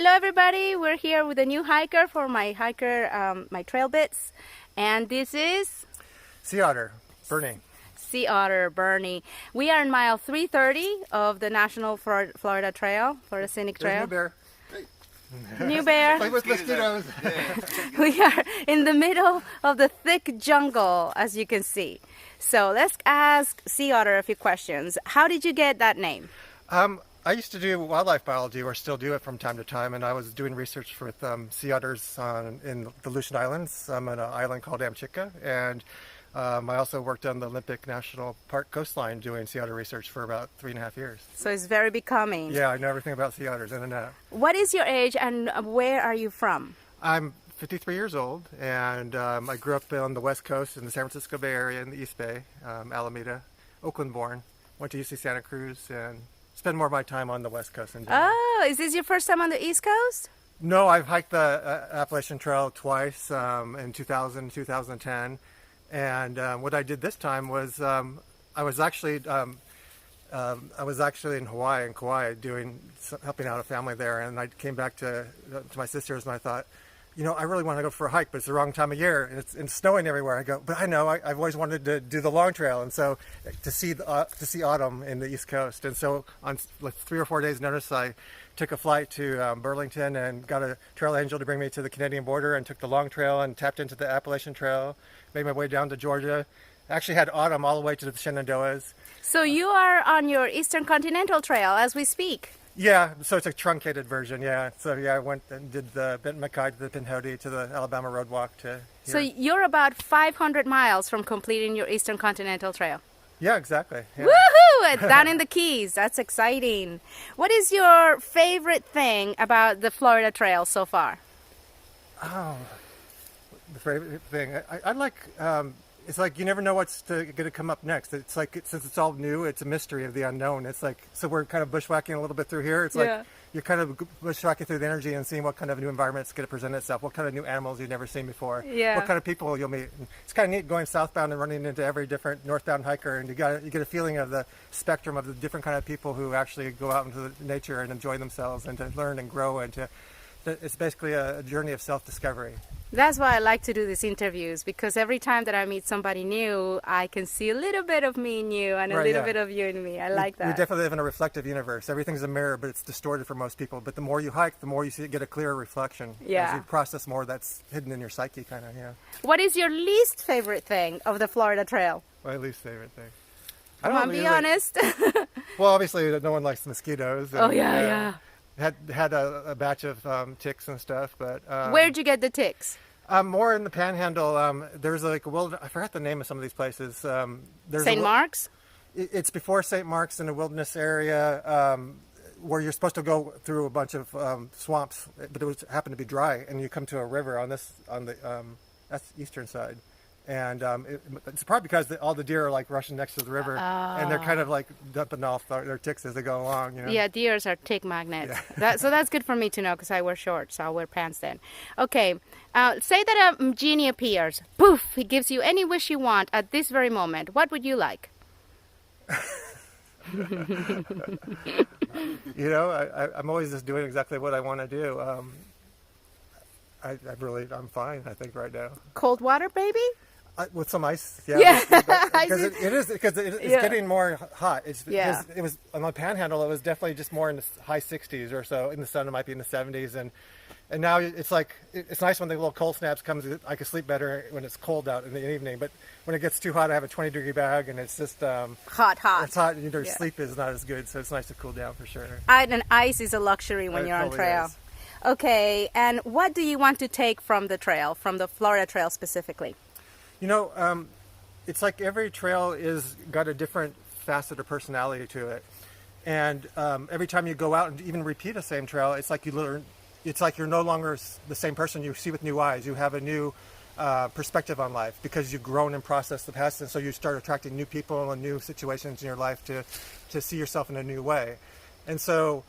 Hello everybody, we're here with a new hiker for my my trail bits, and this is Sea Otter, Bernie. Sea Otter, Bernie. We are in mile 330 of the National Florida Trail, Florida Scenic Trail. New bear. New bear. Like with mosquitoes. We are in the middle of the thick jungle, as you can see. So let's ask Sea Otter a few questions. How did you get that name? I used to do wildlife biology, or still do it from time to time, and I was doing research with sea otters in the Aleutian Islands. I'm on an island called Amchitka, and I also worked on the Olympic National Park coastline doing sea otter research for about 3.5 years. So it's very becoming. Yeah, I know everything about sea otters in and out. What is your age and where are you from? I'm 53 years old, and I grew up on the West Coast in the San Francisco Bay Area in the East Bay, Alameda, Oakland born. Went to UC Santa Cruz and spend more of my time on the West Coast in general. Oh, is this your first time on the East Coast? No, I've hiked the Appalachian Trail twice in 2000, 2010. And what I did this time was I was actually in Hawaii, in Kauai, helping out a family there. And I came back to my sisters, and I thought, you know, I really want to go for a hike, but it's the wrong time of year, and it's snowing everywhere. I go, but I know I've always wanted to do the long trail, and so to see autumn in the East Coast. And so on like 3 or 4 days' notice, I took a flight to Burlington and got a trail angel to bring me to the Canadian border, and took the long trail and tapped into the Appalachian Trail. Made my way down to Georgia. Actually had autumn all the way to the Shenandoahs. So you are on your Eastern Continental Trail as we speak. Yeah, so it's a truncated version, yeah. So yeah, I went and did the Benton McKay to the Pinhoti to the Alabama Road Walk to here. So you're about 500 miles from completing your Eastern Continental Trail. Yeah, exactly. Yeah. Woohoo! Down in the Keys. That's exciting. What is your favorite thing about the Florida Trail so far? Oh, the favorite thing. I like, it's like you never know what's going to come up next. It's like, since it's all new, it's a mystery of the unknown. It's like, so we're kind of bushwhacking a little bit through here. It's like you're kind of bushwhacking through the energy and seeing what kind of new environment's going to present itself, what kind of new animals you've never seen before, what kind of people you'll meet. And it's kind of neat going southbound and running into every different northbound hiker, and you get a feeling of the spectrum of the different kind of people who actually go out into the nature and enjoy themselves and to learn and grow, and it's basically a journey of self-discovery. That's why I like to do these interviews, because every time that I meet somebody new, I can see a little bit of me in you and a little bit of you in me. I like that. You definitely live in a reflective universe. Everything's a mirror, but it's distorted for most people. But the more you hike, the more you get a clearer reflection. Yeah. As you process more that's hidden in your psyche, kind of, yeah. What is your least favorite thing of the Florida Trail? My least favorite thing. Come on, be honest. Well, obviously, no one likes mosquitoes. And, yeah. Had a batch of ticks and stuff, but where'd you get the ticks? More in the Panhandle. There's like I forgot the name of some of these places. St. Mark's? It's before St. Mark's, in a wilderness area where you're supposed to go through a bunch of swamps, but it happened to be dry, and you come to a river on the that's the eastern side. And it's probably because all the deer are like rushing next to the river, and they're kind of like dumping off their ticks as they go along. You know? Yeah, deers are tick magnets. Yeah. So that's good for me to know, because I wear shorts, so I'll wear pants then. Okay, say that a genie appears. Poof! He gives you any wish you want at this very moment. What would you like? You know, I'm always just doing exactly what I want to do. I'm fine, I think, right now. Cold water, baby? With some ice, yeah. Because it's Yeah. getting more hot. It was on the Panhandle. It was definitely just more in the high 60s or so. In the sun, it might be in the 70s, and now it's like it's nice when the little cold snaps comes. I can sleep better when it's cold out in the evening. But when it gets too hot, I have a 20-degree bag, and it's just hot. It's hot, and your sleep is not as good. So it's nice to cool down for sure. And ice is a luxury when you're on trail. Is. Okay, and what do you want to take from the trail, from the Florida Trail specifically? You know, it's like every trail is got a different facet or personality to it, and every time you go out and even repeat the same trail, it's like you learn. It's like you're no longer the same person. You see with new eyes. You have a new perspective on life because you've grown and processed the past, and so you start attracting new people and new situations in your life to see yourself in a new way. And so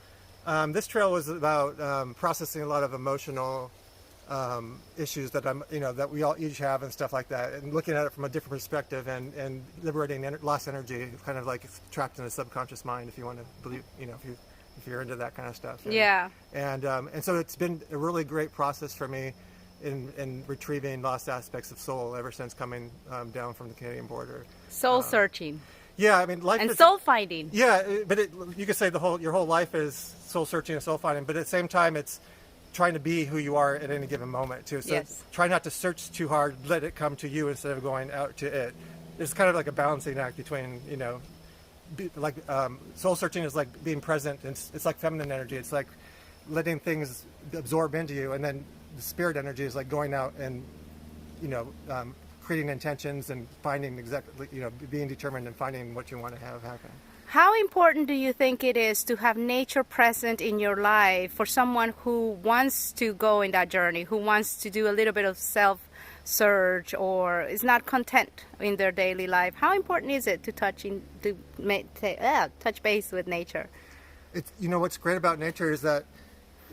this trail was about processing a lot of emotional issues that we all each have and stuff like that, and looking at it from a different perspective and liberating lost energy, kind of like trapped in a subconscious mind, if you want to believe, if you if you're into that kind of stuff. And so it's been a really great process for me in retrieving lost aspects of soul ever since coming down from the Canadian border. Soul searching. Yeah, I mean, life and is, soul finding. Yeah, but you could say your whole life is soul searching and soul finding, but at the same time, it's trying to be who you are at any given moment too. So try not to search too hard, let it come to you instead of going out to it. It's kind of like a balancing act between, soul searching is like being present, and it's like feminine energy. It's like letting things absorb into you, and then the spirit energy is like going out and, creating intentions and finding exactly, being determined and finding what you want to have happen. How important do you think it is to have nature present in your life for someone who wants to go in that journey, who wants to do a little bit of self-search or is not content in their daily life? How important is it to touch base with nature? It's, what's great about nature is that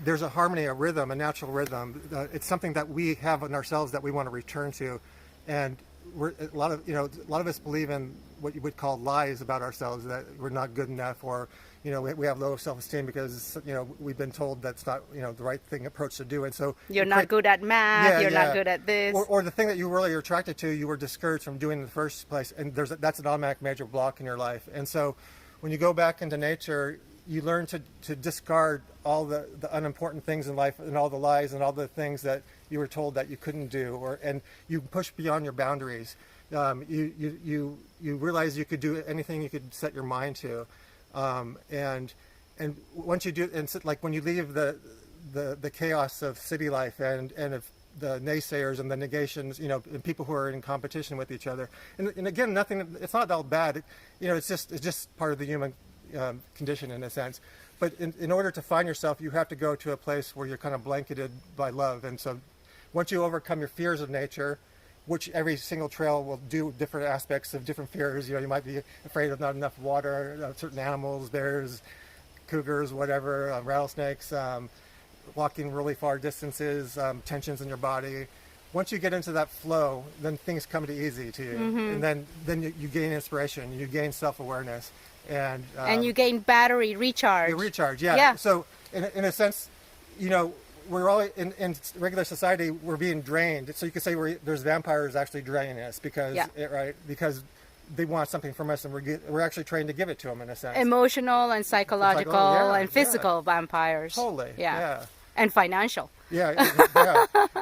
there's a harmony, a rhythm, a natural rhythm. It's something that we have in ourselves that we want to return to, and a lot of us believe in what you would call lies about ourselves, that we're not good enough, or we have low self-esteem because we've been told that's not the right approach to do, and so you're not good at math, you're not good at this, or the thing that you really are attracted to, you were discouraged from doing in the first place, and that's an automatic major block in your life. And so when you go back into nature, you learn to discard all the unimportant things in life and all the lies and all the things that you were told that you couldn't do, and you push beyond your boundaries. You realize you could do anything you could set your mind to, and once you do, and so, like when you leave the chaos of city life and of the naysayers and the negations, and people who are in competition with each other, and again, it's not all bad. It's just part of the human condition in a sense. But in order to find yourself, you have to go to a place where you're kind of blanketed by love. And so once you overcome your fears of nature, which every single trail will do different aspects of different fears. You might be afraid of not enough water, certain animals, bears, cougars, whatever, rattlesnakes, walking really far distances, tensions in your body. Once you get into that flow, then things come easy to you. And then you gain inspiration, you gain self-awareness. And you gain battery recharge. Recharge, yeah. So in a sense, we're all in regular society, we're being drained. So you could say there's vampires actually draining us because they want something from us, and we're actually trained to give it to them in a sense. Emotional and psychological and physical vampires. Totally. Yeah. And financial. Yeah.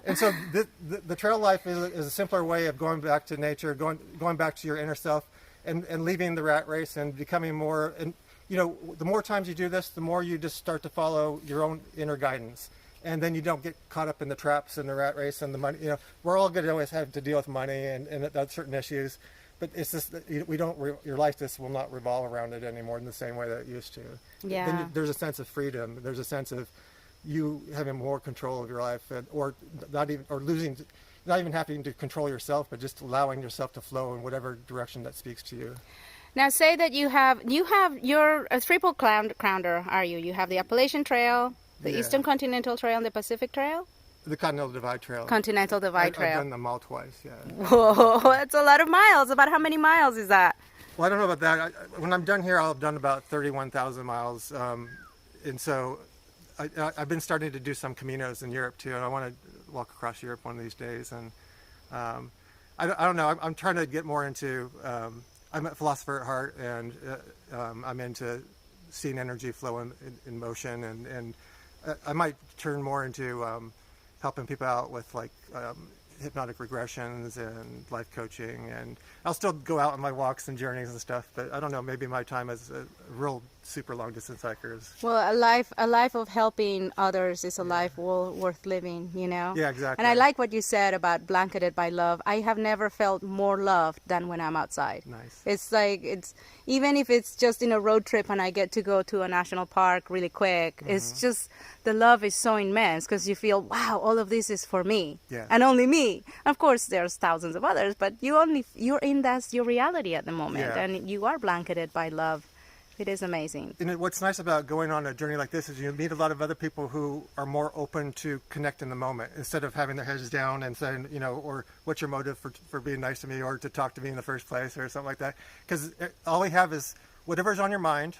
And so the trail life is a simpler way of going back to nature, going back to your inner self, and leaving the rat race and becoming more. And the more times you do this, the more you just start to follow your own inner guidance. And then you don't get caught up in the traps and the rat race and the money. We're all going to always have to deal with money and certain issues, but it's just that your life just will not revolve around it anymore in the same way that it used to. Yeah. Then there's a sense of freedom. There's a sense of you having more control of your life, or not even having to control yourself, but just allowing yourself to flow in whatever direction that speaks to you. Now, say that you're a triple crounder, are you? You have the Appalachian Trail, the Eastern Continental Trail, and the Pacific Trail? The Continental Divide Trail. Continental Divide Trail. I've done them all twice, yeah. Whoa, that's a lot of miles. About how many miles is that? Well, I don't know about that. When I'm done here, I'll have done about 31,000 miles. And so I've been starting to do some Caminos in Europe, too. And I want to walk across Europe one of these days. And I don't know. I'm trying to get more into... I'm a philosopher at heart, and I'm into seeing energy flow in motion, and I might turn more into helping people out with hypnotic regressions and life coaching, and I'll still go out on my walks and journeys and stuff, but I don't know, maybe my time as a real super long distance hiker is... Well, a life of helping others is a life worth living, Yeah, exactly. And I like what you said about blanketed by love. I have never felt more loved than when I'm outside. Nice. It's even if it's just in a road trip and I get to go to a national park really quick, it's just, the love is so immense because you feel, wow, all of this is for me and only me. Of course, there's thousands of others, but that's your reality at the moment, and you are blanketed by love. It is amazing. And what's nice about going on a journey like this is you meet a lot of other people who are more open to connect in the moment instead of having their heads down and saying, or what's your motive for being nice to me or to talk to me in the first place or something like that. Because all we have is whatever's on your mind,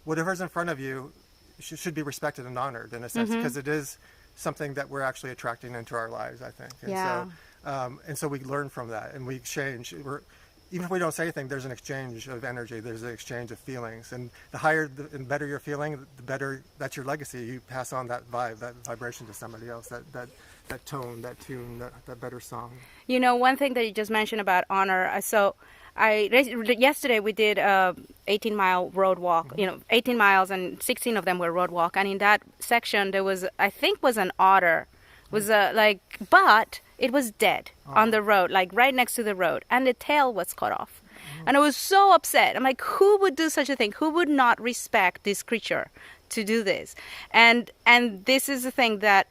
whatever's in front of you, should be respected and honored in a sense, because it is something that we're actually attracting into our lives, I think. And so we learn from that, and we exchange. Even if we don't say anything, there's an exchange of energy. There's an exchange of feelings, and the higher and better you're feeling, the better. That's your legacy. You pass on that vibe, that vibration to somebody else. That tone, that tune, that better song. You know, one thing that you just mentioned about honor. Yesterday we did a 18-mile road walk. 18 miles, and 16 of them were road walk. And in that section, there was, I think, an otter. But it was dead on the road, like right next to the road, and the tail was cut off. And I was so upset. I'm like, who would do such a thing? Who would not respect this creature to do this? And this is the thing, that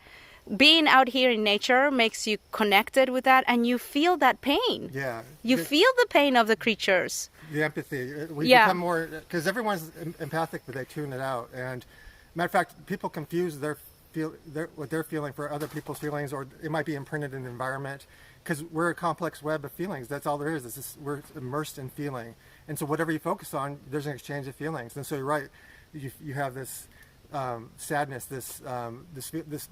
being out here in nature makes you connected with that, and you feel that pain. Yeah. You feel the pain of the creatures. The empathy. We become more, because everyone's empathic, but they tune it out. And matter of fact, people confuse what they're feeling for other people's feelings, or it might be imprinted in the environment, because we're a complex web of feelings. That's all there is. We're immersed in feeling. And so whatever you focus on, there's an exchange of feelings. And so you're right. You have this sadness, this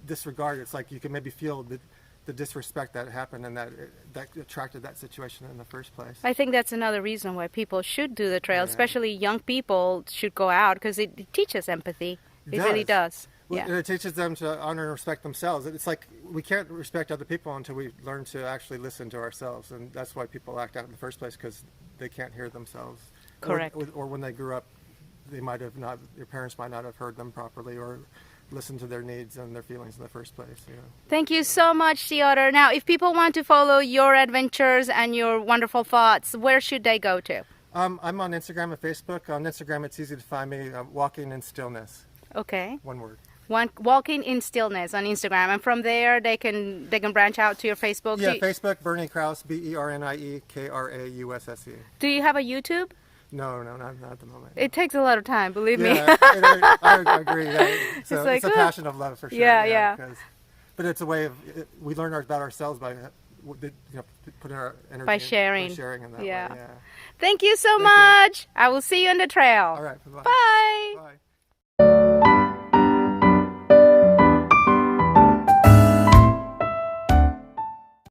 disregard. It's like you can maybe feel the disrespect that happened and that attracted that situation in the first place. I think that's another reason why people should do the trail, especially young people should go out, because it teaches empathy. It really does. Well, it teaches them to honor and respect themselves. It's like we can't respect other people until we learn to actually listen to ourselves, and that's why people act out in the first place, because they can't hear themselves. Correct. Or when they grew up, their parents might not have heard them properly or listened to their needs and their feelings in the first place. Thank you so much, Otter. Now, if people want to follow your adventures and your wonderful thoughts, where should they go to? I'm on Instagram and Facebook. On Instagram, it's easy to find me. Walking in Stillness. Okay. One word. Walking in Stillness on Instagram, and from there they can branch out to your Facebook. Yeah, Facebook, Bernie Krause, BernieKrause. Do you have a YouTube? No, not at the moment. It takes a lot of time, believe me. I agree. Yeah. So it's a passion of love for sure. Yeah. But it's a way of we learn about ourselves by putting our energy by sharing. In that way. Yeah. Thank you so much. I will see you on the trail. All right. Bye. Bye. Bye.